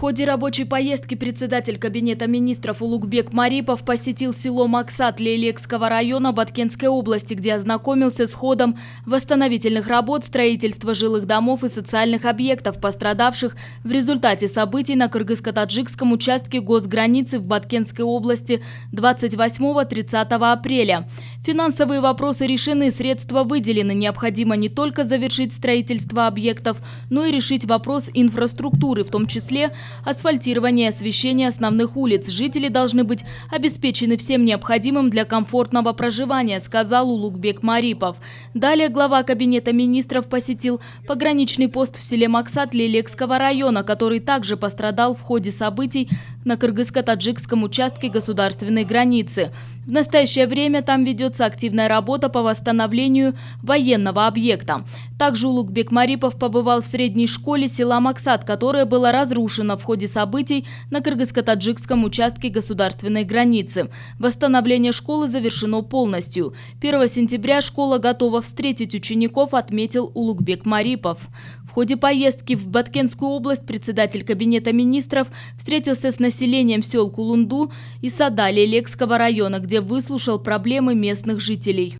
ходе рабочей поездки председатель Кабинета министров Улугбек Марипов посетил село Максат Лейлекского района Баткенской области, где ознакомился с ходом восстановительных работ, строительства жилых домов и социальных объектов, пострадавших в результате событий на кыргызско-таджикском участке госграницы в Баткенской области 28-30 апреля. Финансовые вопросы решены, средства выделены. Необходимо не только завершить строительство объектов, но и решить вопрос инфраструктуры, в том числе асфальтирование и освещение основных улиц. Жители должны быть обеспечены всем необходимым для комфортного проживания, сказал Улугбек Марипов. Далее глава Кабинета министров посетил пограничный пост в селе Максат Лейлекского района, который также пострадал в ходе событий на кыргызско-таджикском участке государственной границы. В настоящее время там ведется активная работа по восстановлению военного объекта. Также Улугбек Марипов побывал в средней школе села Максат, которая была разрушена в ходе событий на кыргызско-таджикском участке государственной границы. Восстановление школы завершено полностью. 1 сентября школа готова встретить учеников, отметил Улугбек Марипов. В ходе поездки в Баткенскую область председатель Кабинета министров встретился с населением сел Кулунду и Сада Лейлекского района, где выслушал проблемы местных жителей.